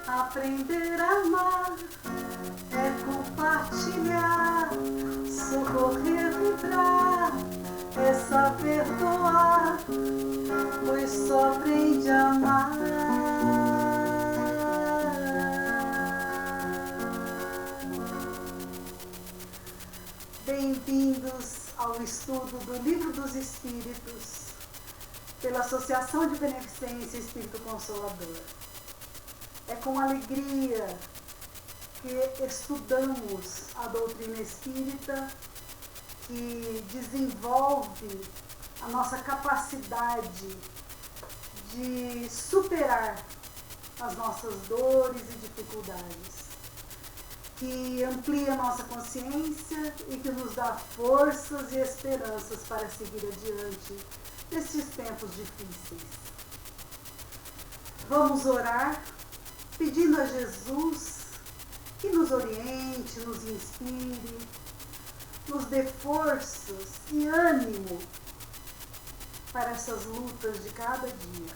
Aprender a amar é compartilhar, socorrer, vibrar, é saber doar, pois só aprende a amar. Bem-vindos ao estudo do Livro dos Espíritos, pela Associação de Beneficência Espírito Consolador. É com alegria que estudamos a doutrina espírita, que desenvolve a nossa capacidade de superar as nossas dores e dificuldades, que amplia a nossa consciência e que nos dá forças e esperanças para seguir adiante nesses tempos difíceis. Vamos orar pedindo a Jesus que nos oriente, nos inspire, nos dê forças e ânimo para essas lutas de cada dia.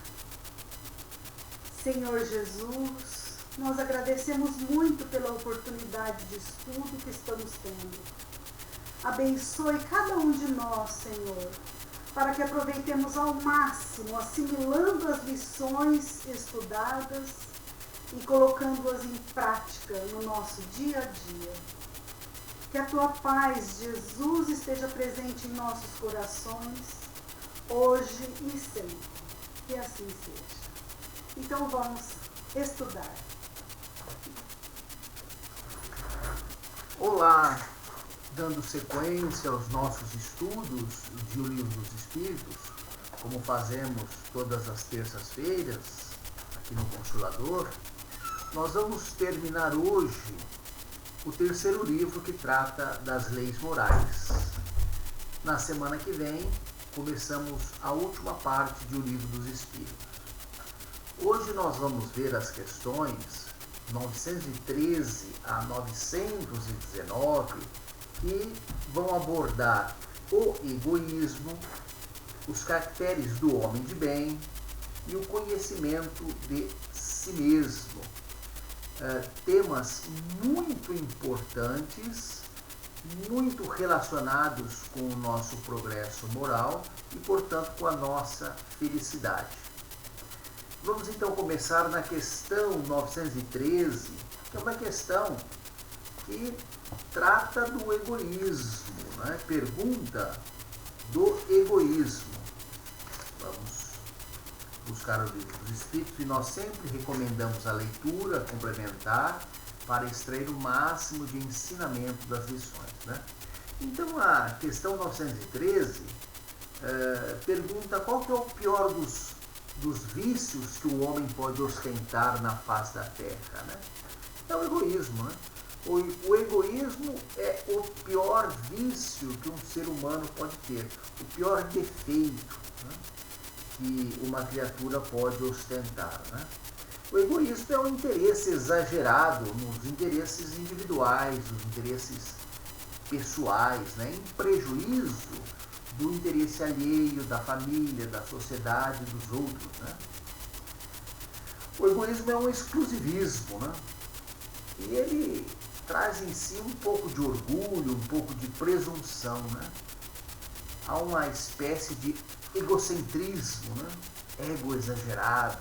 Senhor Jesus, nós agradecemos muito pela oportunidade de estudo que estamos tendo. Abençoe cada um de nós, Senhor, para que aproveitemos ao máximo, assimilando as lições estudadas e colocando-as em prática no nosso dia a dia. Que a Tua paz, Jesus, esteja presente em nossos corações, hoje e sempre. Que assim seja. Então vamos estudar. Olá, dando sequência aos nossos estudos de O Livro dos Espíritos, como fazemos todas as terças-feiras aqui no Consolador, nós vamos terminar hoje o terceiro livro que trata das leis morais. Na semana que vem, começamos a última parte de O Livro dos Espíritos. Hoje nós vamos ver as questões 913 a 919, que vão abordar o egoísmo, os caracteres do homem de bem e o conhecimento de si mesmo. Temas muito importantes, muito relacionados com o nosso progresso moral e, portanto, com a nossa felicidade. Vamos então começar na questão 913, que é uma questão que trata do egoísmo, né? Pergunta do egoísmo. Vamos buscar o Livro dos Espíritos e nós sempre recomendamos a leitura complementar para extrair o máximo de ensinamento das lições, né? Então a questão 913 pergunta qual que é o pior dos vícios que o homem pode ostentar na face da terra, né? É o egoísmo, né? O egoísmo é o pior vício que um ser humano pode ter, o pior defeito, né, que uma criatura pode ostentar, né? O egoísmo é um interesse exagerado nos interesses individuais, nos interesses pessoais, né, em prejuízo do interesse alheio, da família, da sociedade, dos outros, né? O egoísmo é um exclusivismo, né? E ele traz em si um pouco de orgulho, um pouco de presunção, né? Há uma espécie de egocentrismo, né? Ego exagerado.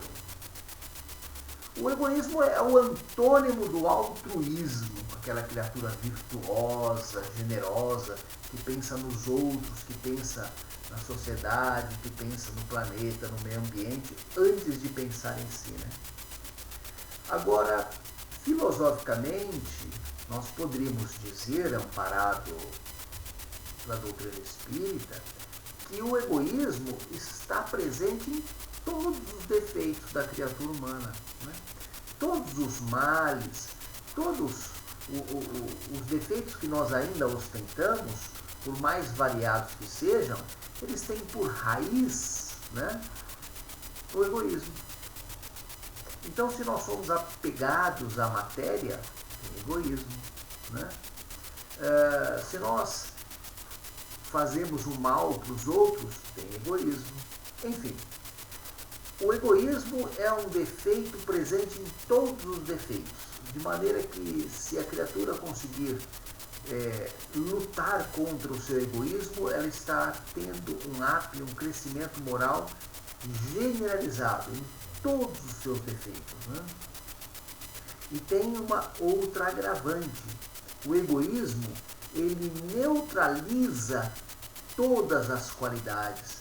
O egoísmo é o antônimo do altruísmo, aquela criatura virtuosa, generosa, que pensa nos outros, que pensa na sociedade, que pensa no planeta, no meio ambiente, antes de pensar em si, né? Agora, filosoficamente, nós poderíamos dizer, amparado pela doutrina espírita, que o egoísmo está presente em todos os defeitos da criatura humana, né? Todos os males, todos os defeitos que nós ainda ostentamos, por mais variados que sejam, eles têm por raiz, né, o egoísmo. Então, se nós somos apegados à matéria, tem egoísmo, né? Se nós fazemos o mal para os outros, tem egoísmo. Enfim, O egoísmo é um defeito presente em todos os defeitos, de maneira que se a criatura conseguir lutar contra o seu egoísmo, ela está tendo um crescimento moral generalizado em todos os seus defeitos, né? E tem uma outra agravante. O egoísmo, ele neutraliza todas as qualidades.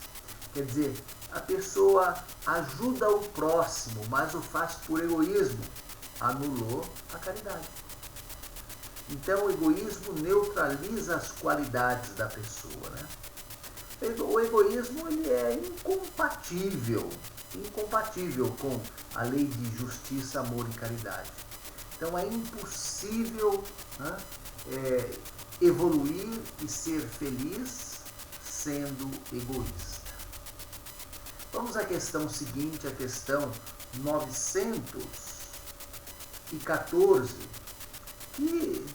Quer dizer, a pessoa ajuda o próximo, mas o faz por egoísmo, anulou a caridade. Então o egoísmo neutraliza as qualidades da pessoa, né? O egoísmo, ele é incompatível com a lei de justiça, amor e caridade. Então é impossível, né, evoluir e ser feliz sendo egoísta. Vamos à questão seguinte, a questão 914, que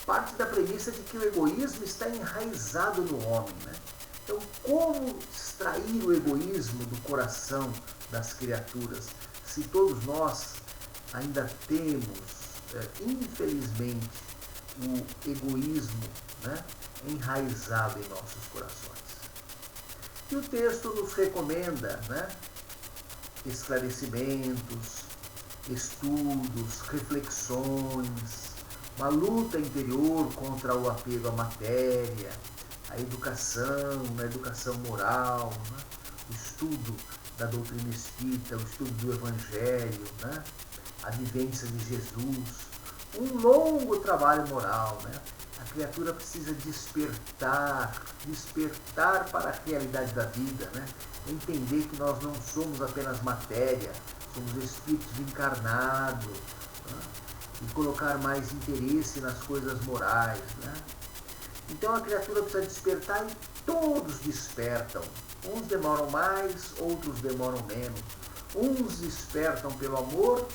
parte da premissa de que o egoísmo está enraizado no homem, né? Então, como extrair o egoísmo do coração das criaturas, se todos nós ainda temos, infelizmente, o egoísmo, né, enraizado em nossos corações? E o texto nos recomenda, né, esclarecimentos, estudos, reflexões, uma luta interior contra o apego à matéria, a educação, a educação moral, né, o estudo da doutrina espírita, o estudo do Evangelho, né, a vivência de Jesus, um longo trabalho moral, né? A criatura precisa despertar para a realidade da vida, né? Entender que nós não somos apenas matéria, somos espíritos encarnados, né? E colocar mais interesse nas coisas morais, né? Então a criatura precisa despertar e todos despertam. Uns demoram mais, outros demoram menos. Uns despertam pelo amor,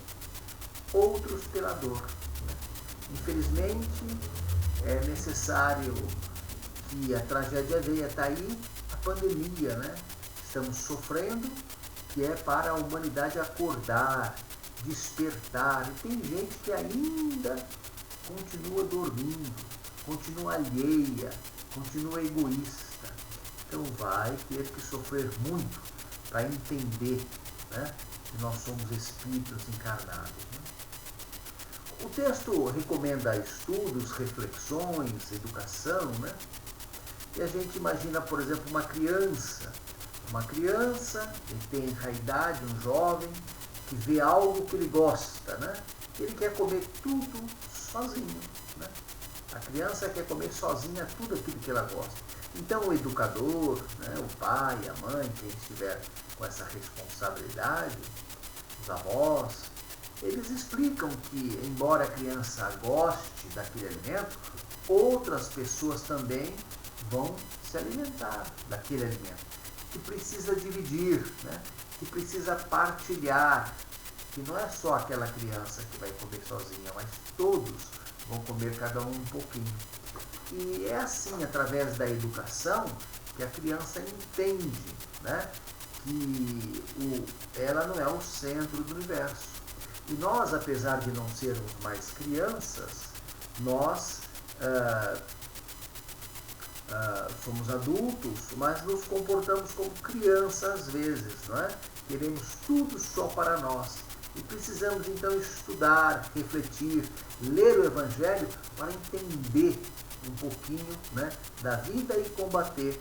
outros pela dor. Infelizmente, é necessário que a tragédia venha, está aí, a pandemia, né? Estamos sofrendo, que é para a humanidade acordar, despertar. E tem gente que ainda continua dormindo, continua alheia, continua egoísta. Então vai ter que sofrer muito para entender, né, que nós somos espíritos encarnados, né? O texto recomenda estudos, reflexões, educação, né? E a gente imagina, por exemplo, uma criança, ele tem a idade, um jovem, que vê algo que ele gosta, né? Ele quer comer tudo sozinho, né? A criança quer comer sozinha tudo aquilo que ela gosta. Então o educador, né, o pai, a mãe, quem estiver com essa responsabilidade, os avós, eles explicam que, embora a criança goste daquele alimento, outras pessoas também vão se alimentar daquele alimento, que precisa dividir, né? Que precisa partilhar, que não é só aquela criança que vai comer sozinha, mas todos vão comer cada um pouquinho. E é assim, através da educação, que a criança entende, né, que ela não é o centro do universo. E nós, apesar de não sermos mais crianças, nós somos adultos, mas nos comportamos como criança às vezes, não é? Queremos tudo só para nós. E precisamos então estudar, refletir, ler o Evangelho para entender um pouquinho, né, da vida e combater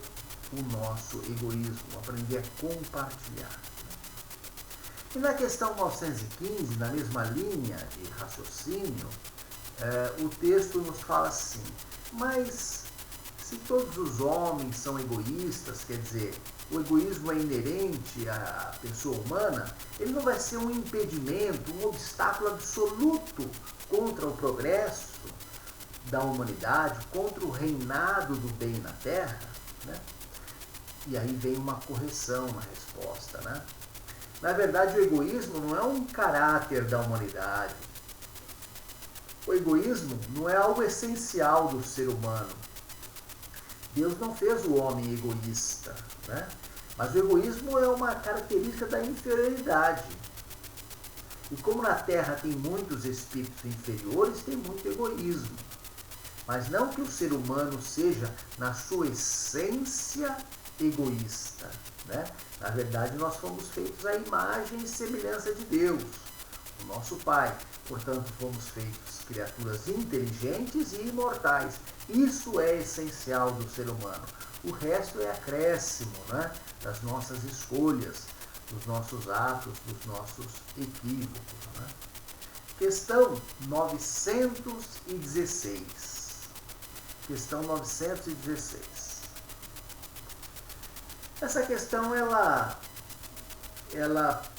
o nosso egoísmo, aprender a compartilhar. E na questão 915, na mesma linha de raciocínio, o texto nos fala assim: mas se todos os homens são egoístas, quer dizer, o egoísmo é inerente à pessoa humana, ele não vai ser um impedimento, um obstáculo absoluto contra o progresso da humanidade, contra o reinado do bem na Terra, né? E aí vem uma correção na resposta, né? Na verdade, o egoísmo não é um caráter da humanidade. O egoísmo não é algo essencial do ser humano. Deus não fez o homem egoísta, né? Mas o egoísmo é uma característica da inferioridade. E como na Terra tem muitos espíritos inferiores, tem muito egoísmo. Mas não que o ser humano seja, na sua essência, egoísta, né? Na verdade, nós fomos feitos à imagem e semelhança de Deus, o nosso Pai. Portanto, fomos feitos criaturas inteligentes e imortais. Isso é essencial do ser humano. O resto é acréscimo, né? Das nossas escolhas, dos nossos atos, dos nossos equívocos, né? Questão 916. Questão 916. Essa questão, ela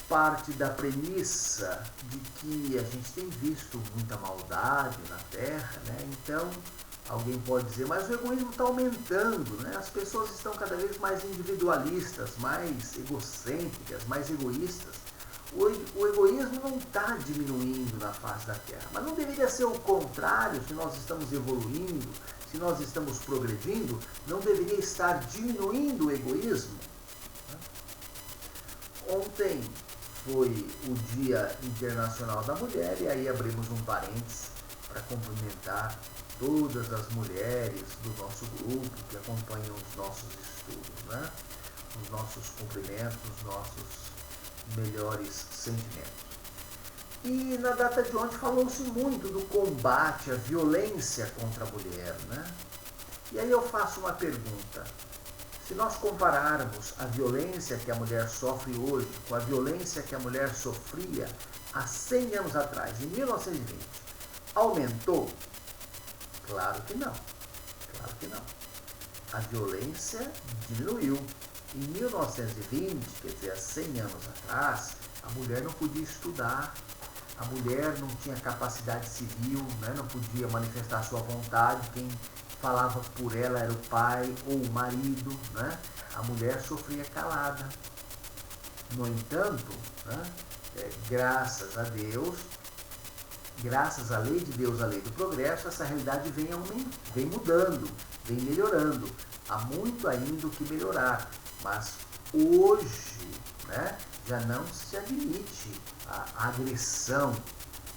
parte da premissa de que a gente tem visto muita maldade na Terra, né? Então, alguém pode dizer, mas o egoísmo está aumentando, né? As pessoas estão cada vez mais individualistas, mais egocêntricas, mais egoístas. O egoísmo não está diminuindo na face da Terra, mas não deveria ser o contrário. Se nós estamos evoluindo, se nós estamos progredindo, não deveria estar diminuindo o egoísmo? Ontem foi o Dia Internacional da Mulher, e aí abrimos um parênteses para cumprimentar todas as mulheres do nosso grupo que acompanham os nossos estudos, né? Os nossos cumprimentos, os nossos melhores sentimentos. E na data de ontem falou-se muito do combate à violência contra a mulher, né? E aí eu faço uma pergunta. Se nós compararmos a violência que a mulher sofre hoje com a violência que a mulher sofria há 100 anos atrás, em 1920, aumentou? Claro que não. Claro que não. A violência diminuiu. Em 1920, quer dizer, há 100 anos atrás, a mulher não podia estudar, a mulher não tinha capacidade civil, né? Não podia manifestar sua vontade, quem falava por ela era o pai ou o marido, né? A mulher sofria calada. No entanto, né, graças a Deus, graças à lei de Deus, à lei do progresso, essa realidade vem mudando, vem melhorando. Há muito ainda o que melhorar, mas hoje, né, já não se admite a agressão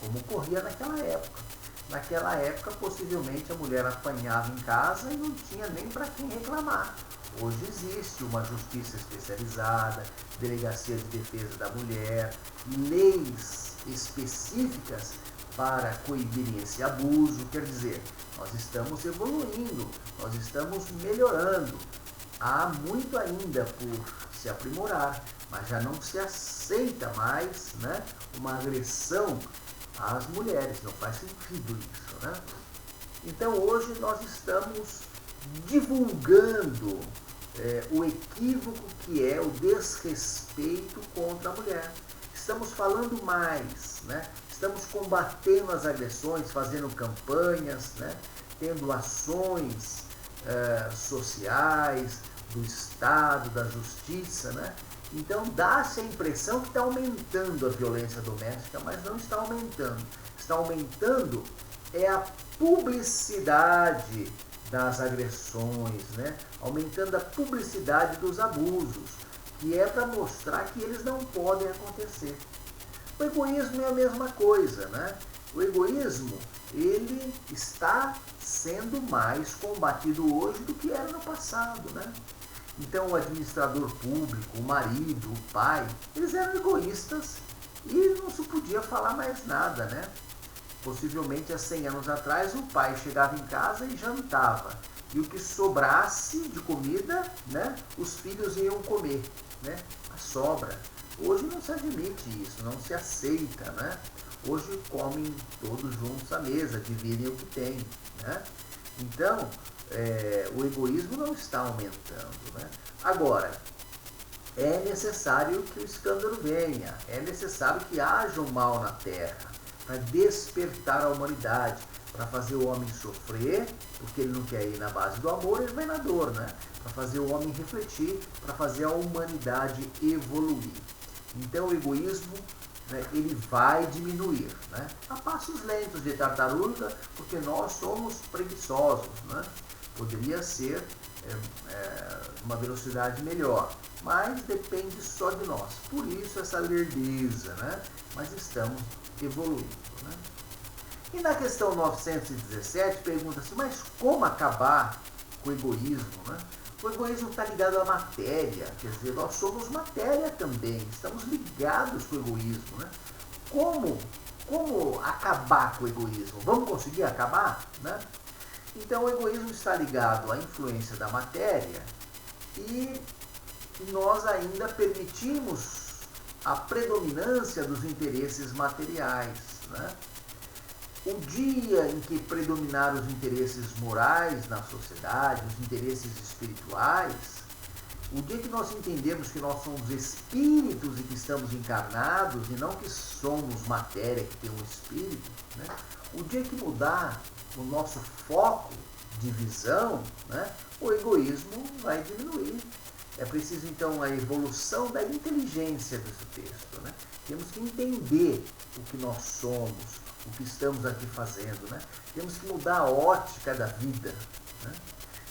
como ocorria naquela época. Naquela época, possivelmente, a mulher apanhava em casa e não tinha nem para quem reclamar. Hoje existe uma justiça especializada, delegacia de defesa da mulher, leis específicas para coibirem esse abuso. Quer dizer, nós estamos evoluindo, nós estamos melhorando. Há muito ainda por se aprimorar, mas já não se aceita mais, né, uma agressão às mulheres. Não faz sentido isso, né? Então hoje nós estamos divulgando o equívoco que é o desrespeito contra a mulher. Estamos falando mais, né? Estamos combatendo as agressões, fazendo campanhas, né? Tendo ações sociais, do Estado, da Justiça, né? Então dá-se a impressão que está aumentando a violência doméstica, mas não está aumentando. Está aumentando a publicidade das agressões, né? Aumentando a publicidade dos abusos, que é para mostrar que eles não podem acontecer. O egoísmo é a mesma coisa, né? O egoísmo, ele está sendo mais combatido hoje do que era no passado, né? Então o administrador público, o marido, o pai, eles eram egoístas e não se podia falar mais nada, né? Possivelmente há 100 anos atrás o pai chegava em casa e jantava. E o que sobrasse de comida, né, os filhos iam comer, né? A sobra. Hoje não se admite isso, não se aceita, né? Hoje comem todos juntos à mesa, dividem o que tem, né? Então, o egoísmo não está aumentando, né? Agora, é necessário que o escândalo venha, é necessário que haja um mal na Terra, para despertar a humanidade, para fazer o homem sofrer, porque ele não quer ir na base do amor, ele vai na dor, né? Para fazer o homem refletir, para fazer a humanidade evoluir. Então o egoísmo, né, ele vai diminuir, né? A passos lentos de tartaruga, porque nós somos preguiçosos, né? Poderia ser uma velocidade melhor, mas depende só de nós. Por isso essa lerdeza, né? Mas estamos evoluindo, né? E na questão 917 pergunta-se, mas como acabar com o egoísmo, né? O egoísmo está ligado à matéria, quer dizer, nós somos matéria também, estamos ligados com o egoísmo, né? Como acabar com o egoísmo? Vamos conseguir acabar, né? Então o egoísmo está ligado à influência da matéria e nós ainda permitimos a predominância dos interesses materiais, né? O dia em que predominar os interesses morais na sociedade, os interesses espirituais, o dia que nós entendemos que nós somos espíritos e que estamos encarnados e não que somos matéria que tem um espírito, né? O dia que mudar o nosso foco de visão, né, o egoísmo vai diminuir. É preciso então a evolução da inteligência desse texto, né? Temos que entender o que nós somos, o que estamos aqui fazendo, né? Temos que mudar a ótica da vida, né?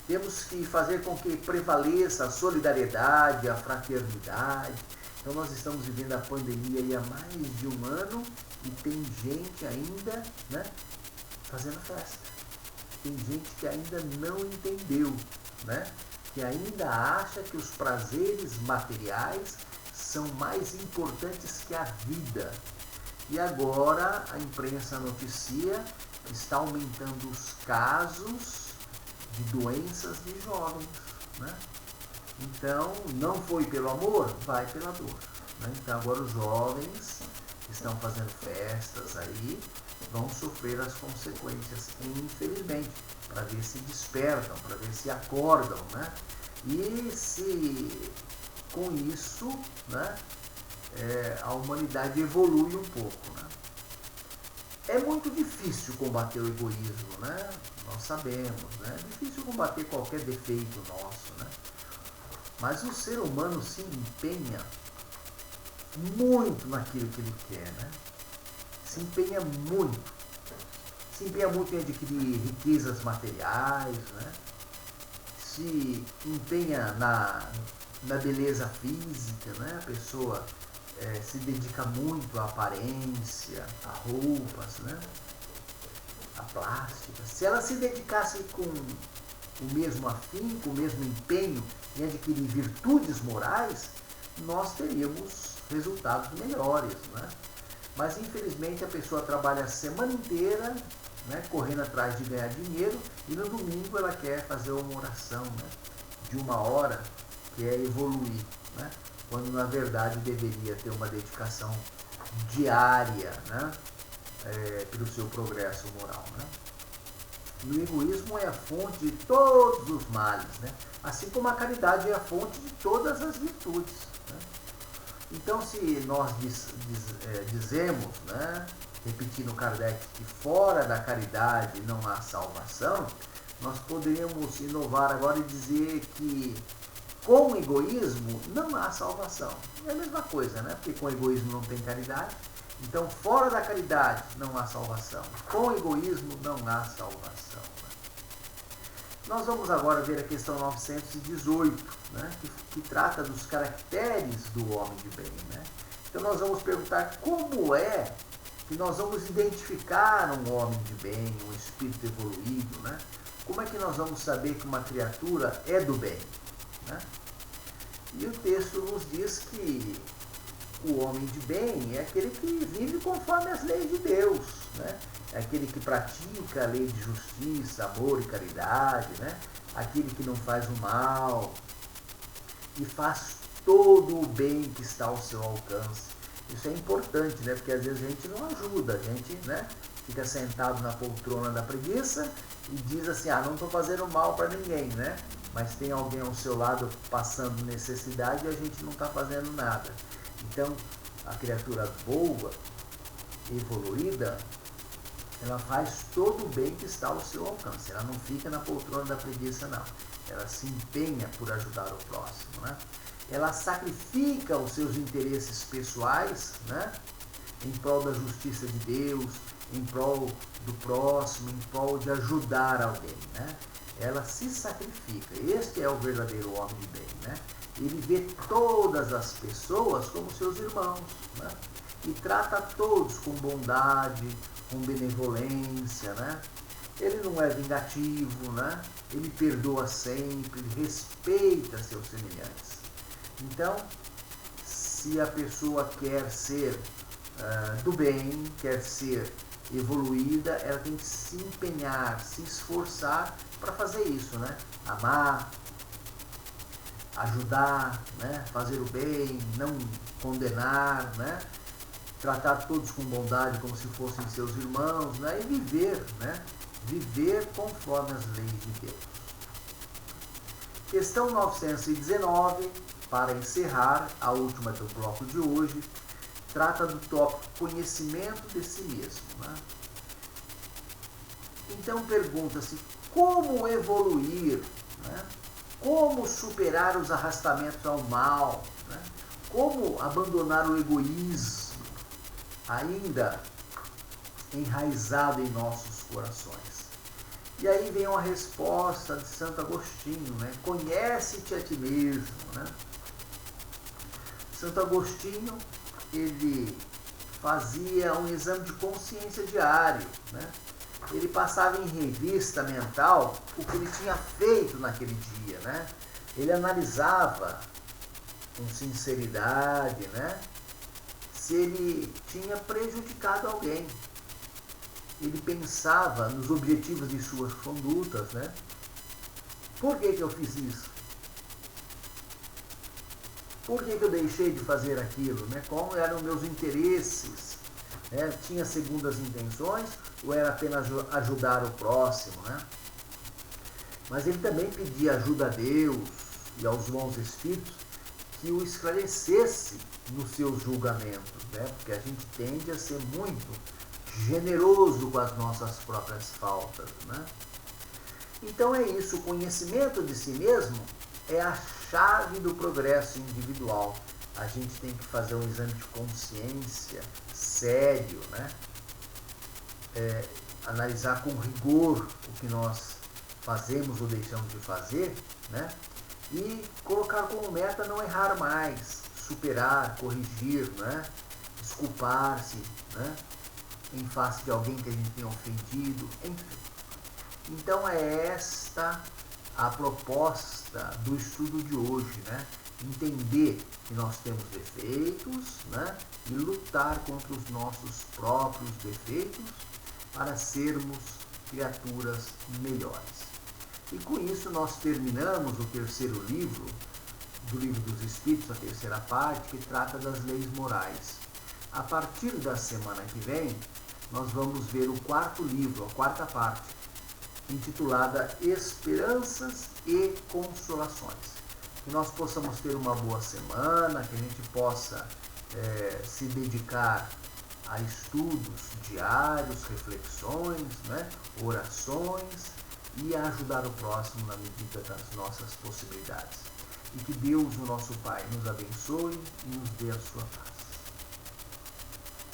Temos que fazer com que prevaleça a solidariedade, a fraternidade. Então nós estamos vivendo a pandemia há mais de um ano e tem gente ainda, né, fazendo festa. Tem gente que ainda não entendeu, né? Que ainda acha que os prazeres materiais são mais importantes que a vida. E agora a imprensa noticia que está aumentando os casos de doenças de jovens, né? Então, não foi pelo amor, vai pela dor, né? Então agora os jovens que estão fazendo festas aí vão sofrer as consequências, infelizmente, para ver se despertam, para ver se acordam, né? E se com isso, né, a humanidade evolui um pouco, né? É muito difícil combater o egoísmo, né? Nós sabemos, né? É difícil combater qualquer defeito nosso, né? Mas o ser humano se empenha muito naquilo que ele quer, né? Se empenha muito. Se empenha muito em adquirir riquezas materiais, né? Se empenha na beleza física, né? A pessoa se dedica muito à aparência, a roupas, né? A plástica. Se ela se dedicasse com o mesmo afinco, o mesmo empenho em adquirir virtudes morais, nós teríamos resultados melhores, né? Mas infelizmente a pessoa trabalha a semana inteira, né, correndo atrás de ganhar dinheiro, e no domingo ela quer fazer uma oração, né, de 1 hora, que é evoluir, né, quando na verdade deveria ter uma dedicação diária, né, pelo seu progresso moral, né. E o egoísmo é a fonte de todos os males, né, assim como a caridade é a fonte de todas as virtudes, né. Então, se nós dizemos, né, repetindo Kardec, que fora da caridade não há salvação, nós poderíamos inovar agora e dizer que com o egoísmo não há salvação. É a mesma coisa, né? Porque com o egoísmo não tem caridade. Então, fora da caridade não há salvação. Com o egoísmo não há salvação. Né? Nós vamos agora ver a questão 918, né? que trata dos caracteres do homem de bem. Né? Então, nós vamos perguntar como é que nós vamos identificar um homem de bem, um espírito evoluído, né? Como é que nós vamos saber que uma criatura é do bem, né? E o texto nos diz que o homem de bem é aquele que vive conforme as leis de Deus, né? É aquele que pratica a lei de justiça, amor e caridade, né? Aquele que não faz o mal e faz todo o bem que está ao seu alcance. Isso é importante, né? Porque às vezes a gente não ajuda, a gente, né, fica sentado na poltrona da preguiça e diz assim, não estou fazendo mal para ninguém, né? Mas tem alguém ao seu lado passando necessidade e a gente não está fazendo nada. Então, a criatura boa, evoluída, ela faz todo o bem que está ao seu alcance. Ela não fica na poltrona da preguiça, não. Ela se empenha por ajudar o próximo, né? Ela sacrifica os seus interesses pessoais, né, em prol da justiça de Deus, em prol do próximo, em prol de ajudar alguém, né? ela se sacrifica. Este é o verdadeiro homem de bem, né? Ele vê todas as pessoas como seus irmãos, né? E trata todos com bondade, com benevolência, né? Ele não é vingativo, né? Ele perdoa sempre, ele respeita seus semelhantes. Então, se a pessoa quer ser do bem, quer ser evoluída, ela tem que se empenhar, se esforçar para fazer isso, né? Amar, ajudar, né? Fazer o bem, não condenar, né? Tratar todos com bondade como se fossem seus irmãos, né? E viver, né? Viver conforme as leis de Deus. Questão 919, para encerrar, a última do bloco de hoje, trata do tópico conhecimento de si mesmo, né? Então pergunta-se como evoluir, né? Como superar os arrastamentos ao mal, né? Como abandonar o egoísmo ainda enraizado em nossos corações. E aí vem uma resposta de Santo Agostinho, né? Conhece-te a ti mesmo, né? Santo Agostinho, ele fazia um exame de consciência diário, né? Ele passava em revista mental o que ele tinha feito naquele dia, né? Ele analisava com sinceridade, né? Se ele tinha prejudicado alguém. Ele pensava nos objetivos de suas condutas, né? Por que eu fiz isso? Por que eu deixei de fazer aquilo, né? Quais eram meus interesses? Né? Tinha segundas intenções ou era apenas ajudar o próximo, né? Mas ele também pedia ajuda a Deus e aos bons espíritos que o esclarecesse nos seus julgamentos, né? Porque a gente tende a ser muito generoso com as nossas próprias faltas, né? Então é isso, o conhecimento de si mesmo é a chave do progresso individual. A gente tem que fazer um exame de consciência sério, né? Analisar com rigor o que nós fazemos ou deixamos de fazer, né? E colocar como meta não errar mais, superar, corrigir, né? Desculpar-se, né? Em face de alguém que a gente tenha ofendido, enfim. Então é esta a proposta do estudo de hoje, né? Entender que nós temos defeitos, né? E lutar contra os nossos próprios defeitos para sermos criaturas melhores. E com isso nós terminamos o terceiro livro, do Livro dos Espíritos, a terceira parte, que trata das leis morais. A partir da semana que vem, nós vamos ver o quarto livro, a quarta parte, intitulada Esperanças e Consolações. Que nós possamos ter uma boa semana, que a gente possa se dedicar a estudos diários, reflexões, né, orações e a ajudar o próximo na medida das nossas possibilidades. E que Deus, o nosso Pai, nos abençoe e nos dê a sua paz.